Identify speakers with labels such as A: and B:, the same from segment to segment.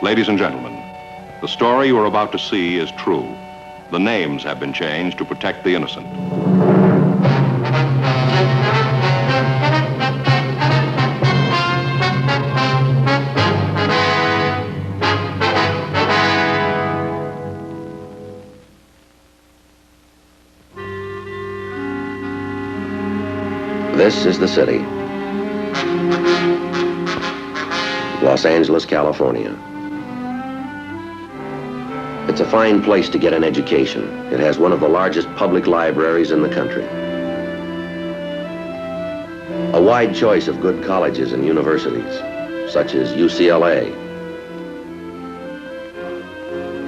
A: Ladies and gentlemen, the story you are about to see is true. The names have been changed to protect the innocent.
B: This is the city. Los Angeles, California. It's a fine place to get an education. It has one of the largest public libraries in the country. A wide choice of good colleges and universities, such as UCLA.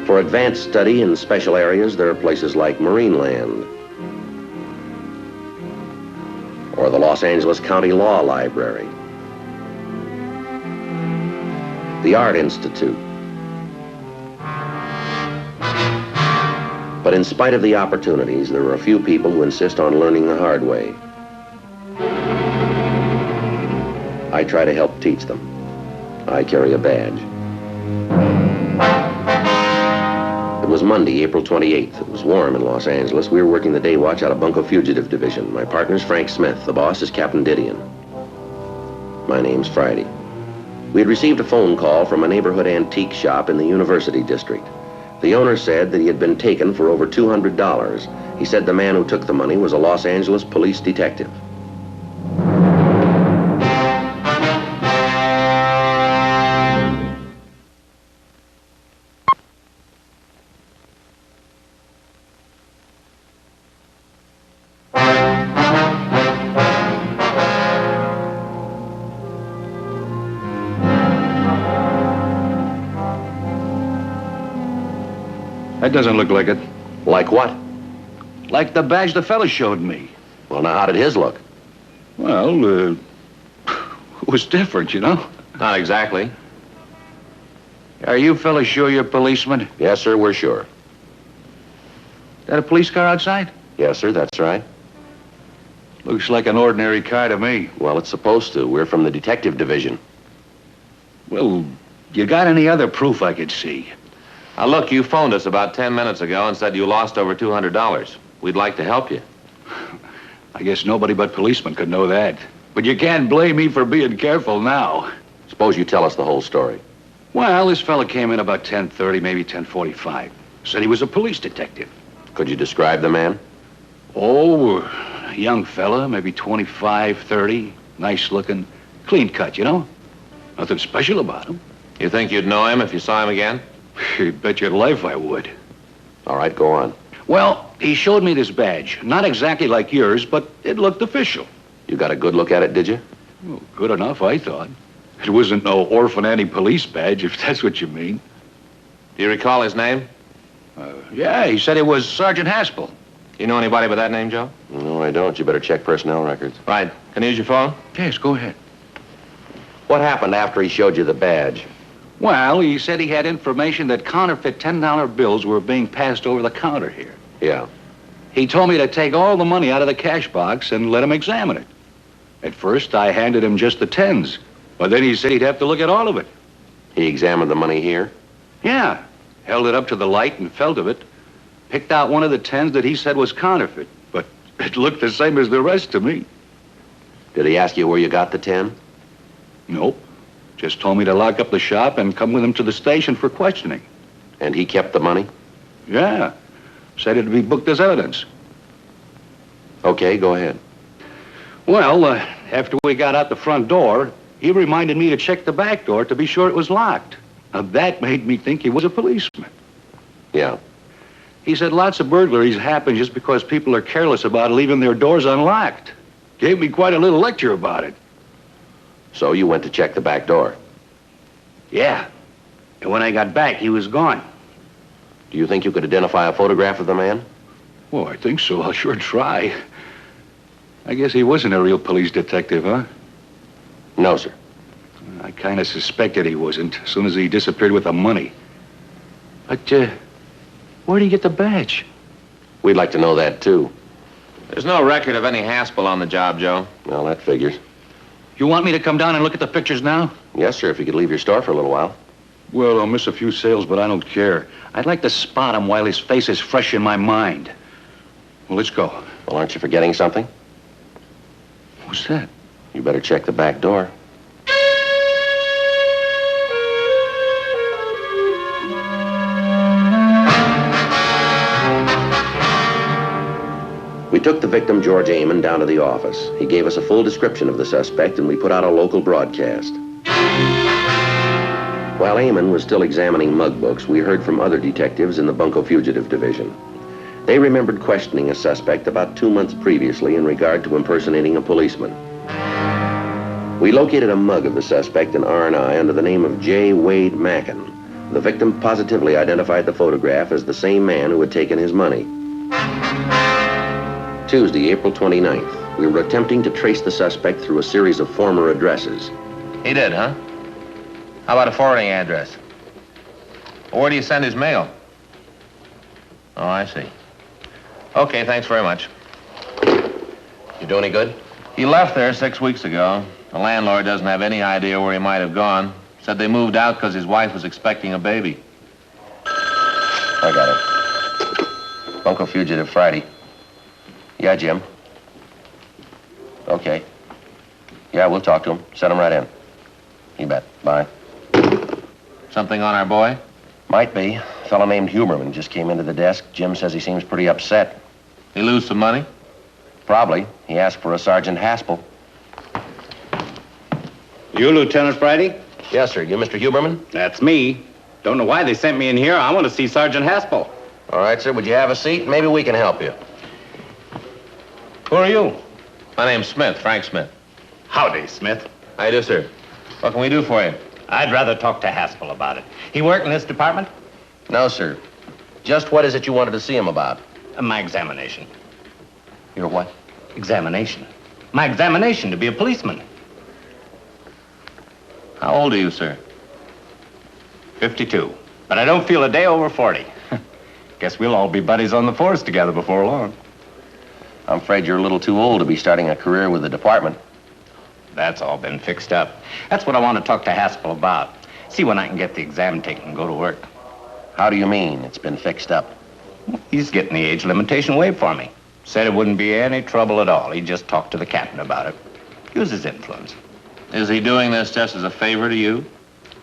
B: For advanced study in special areas, there are places like Marineland, or the Los Angeles County Law Library, the Art Institute. But in spite of the opportunities, there are a few people who insist on learning the hard way. I try to help teach them. I carry a badge. It was Monday, April 28th. It was warm in Los Angeles. We were working the day watch out of Bunko Fugitive Division. My partner's Frank Smith. The boss is Captain Didion. My name's Friday. We had received a phone call from a neighborhood antique shop in the University District. The owner said that he had been taken for over $200. He said the man who took the money was a Los Angeles police detective.
C: That doesn't look like it.
B: Like what?
C: Like the badge the fella showed me.
B: Well, now, how did his look?
C: Well, it was different, you know?
B: Not exactly.
C: Are you fellas sure you're policemen?
B: Yes, sir, we're sure.
C: That a police car outside?
B: Yes, sir, that's right.
C: Looks like an ordinary car to me.
B: Well, it's supposed to. We're from the detective division.
C: Well, you got any other proof I could see?
D: Look, you phoned us about 10 minutes ago and said you lost over $200. We'd like to help you.
C: I guess nobody but policemen could know that. But you can't blame me for being careful now.
B: Suppose you tell us the whole story.
C: Well, this fella came in about 10:30, maybe 10:45. Said he was a police detective.
B: Could you describe the man?
C: Oh, a young fella, maybe 25, 30. Nice looking, clean cut, you know? Nothing special about him.
D: You think you'd know him if you saw him again?
C: You'd bet your life I would.
B: All right, go on.
C: Well, he showed me this badge. Not exactly like yours, but it looked official.
B: You got a good look at it, did you?
C: Well, good enough, I thought. It wasn't no orphan anti-police badge, if that's what you mean.
D: Do you recall his name?
C: Yeah, he said it was Sergeant Haspel.
D: You know anybody by that name, Joe?
B: No, I don't. You better check personnel records.
D: Right. Can I use your phone?
C: Yes, go ahead.
B: What happened after he showed you the badge?
C: Well, he said he had information that counterfeit $10 bills were being passed over the counter here.
B: Yeah.
C: He told me to take all the money out of the cash box and let him examine it. At first, I handed him just the tens, but then he said he'd have to look at all of it.
B: He examined the money here?
C: Yeah. Held it up to the light and felt of it. Picked out one of the tens that he said was counterfeit, but it looked the same as the rest to me.
B: Did he ask you where you got the 10?
C: Nope. Just told me to lock up the shop and come with him to the station for questioning.
B: And he kept the money?
C: Yeah. Said it'd be booked as evidence.
B: Okay, go ahead.
C: Well, after we got out the front door, he reminded me to check the back door to be sure it was locked. Now, that made me think he was a policeman.
B: Yeah.
C: He said lots of burglaries happen just because people are careless about leaving their doors unlocked. Gave me quite a little lecture about it.
B: So you went to check the back door?
C: Yeah. And when I got back, he was gone.
B: Do you think you could identify a photograph of the man?
C: Well, I think so. I'll sure try. I guess he wasn't a real police detective, huh?
B: No, sir.
C: I kind of suspected he wasn't as soon as he disappeared with the money. But, where'd he get the badge?
B: We'd like to know that, too.
D: There's no record of any Haspel on the job, Joe.
B: Well, that figures.
C: You want me to come down and look at the pictures now?
B: Yes, sir, if you could leave your store for a little while.
C: Well, I'll miss a few sales, but I don't care. I'd like to spot him while his face is fresh in my mind. Well, let's go.
B: Well, aren't you forgetting something?
C: What's that?
B: You better check the back door. We took the victim, George Amon, down to the office. He gave us a full description of the suspect, and we put out a local broadcast. While Amon was still examining mug books, we heard from other detectives in the Bunko Fugitive Division. They remembered questioning a suspect about 2 months previously in regard to impersonating a policeman. We located a mug of the suspect in R&I under the name of J. Wade Mackin. The victim positively identified the photograph as the same man who had taken his money. Tuesday, April 29th, we were attempting to trace the suspect through a series of former addresses.
D: He did, huh? How about a forwarding address? Where do you send his mail? Oh, I see. Okay, thanks very much.
B: You do any good?
D: He left there 6 weeks ago. The landlord doesn't have any idea where he might have gone. Said they moved out because his wife was expecting a baby.
B: I got it. Bunko Fugitive, Friday. Yeah, Jim. Okay. Yeah, we'll talk to him. Send him right in. You bet. Bye.
D: Something on our boy?
B: Might be. A fellow named Huberman just came into the desk. Jim says he seems pretty upset.
D: He lose some money?
B: Probably. He asked for a Sergeant Haspel.
E: You, Lieutenant Friday?
B: Yes, sir. You Mr. Huberman?
E: That's me. Don't know why they sent me in here. I want to see Sergeant Haspel.
B: All right, sir. Would you have a seat? Maybe we can help you.
E: Who are you?
D: My name's Smith, Frank Smith.
E: Howdy, Smith.
D: How you do, sir? What can we do for you?
E: I'd rather talk to Haspel about it. He work in this department?
B: No, sir. Just what is it you wanted to see him about?
E: My examination.
B: Your what?
E: Examination. My examination to be a policeman.
D: How old are you, sir?
E: 52. But I don't feel a day over 40. Guess we'll all be buddies on the force together before long.
B: I'm afraid you're a little too old to be starting a career with the department.
E: That's all been fixed up. That's what I want to talk to Haspel about. See when I can get the exam taken and go to work.
B: How do you mean it's been fixed up?
E: He's getting the age limitation waived for me. Said it wouldn't be any trouble at all. He just talked to the captain about it. Use his influence.
D: Is he doing this just as a favor to you?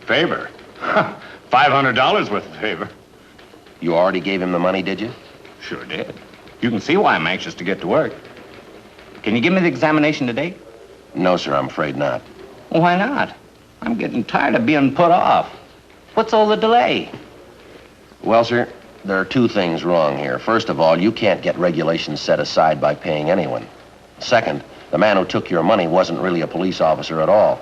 E: Favor? $500 worth of favor.
B: You already gave him the money, did you?
E: Sure did. You can see why I'm anxious to get to work. Can you give me the examination today?
B: No, sir, I'm afraid not.
E: Well, why not? I'm getting tired of being put off. What's all the delay?
B: Well, sir, there are two things wrong here. First of all, you can't get regulations set aside by paying anyone. Second, the man who took your money wasn't really a police officer at all.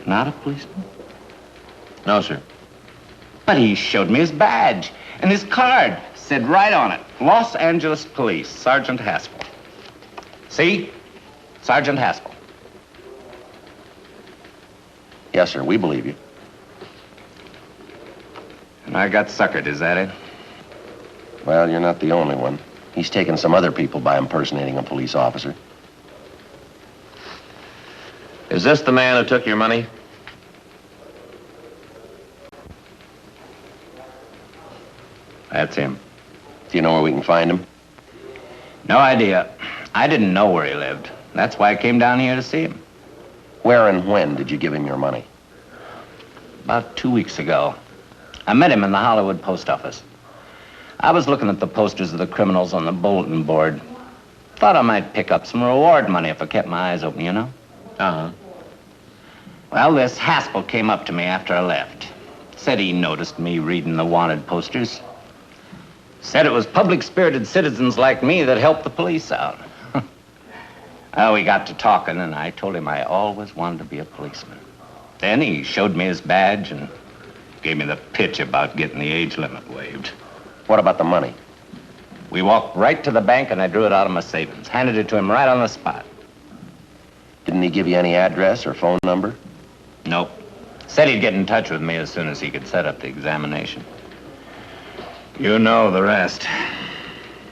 E: Not a policeman?
D: No, sir.
E: But he showed me his badge and his card. Said right on it, Los Angeles Police, Sergeant Haspel. See? Sergeant Haspel.
B: Yes, sir, we believe you.
E: And I got suckered, is that it?
B: Well, you're not the only one. He's taken some other people by impersonating a police officer.
D: Is this the man who took your money?
E: That's him.
B: Do you know where we can find him?
E: No idea. I didn't know where he lived. That's why I came down here to see him.
B: Where and when did you give him your money?
E: About 2 weeks ago. I met him in the Hollywood post office. I was looking at the posters of the criminals on the bulletin board. Thought I might pick up some reward money if I kept my eyes open, you know?
D: Uh-huh.
E: Well, this Haspel came up to me after I left. Said he noticed me reading the wanted posters. Said it was public-spirited citizens like me that helped the police out. Well, we got to talking, and I told him I always wanted to be a policeman. Then he showed me his badge and gave me the pitch about getting the age limit waived.
B: What about the money?
E: We walked right to the bank, and I drew it out of my savings. Handed it to him right on the spot.
B: Didn't he give you any address or phone number?
E: Nope. Said he'd get in touch with me as soon as he could set up the examination. You know the rest.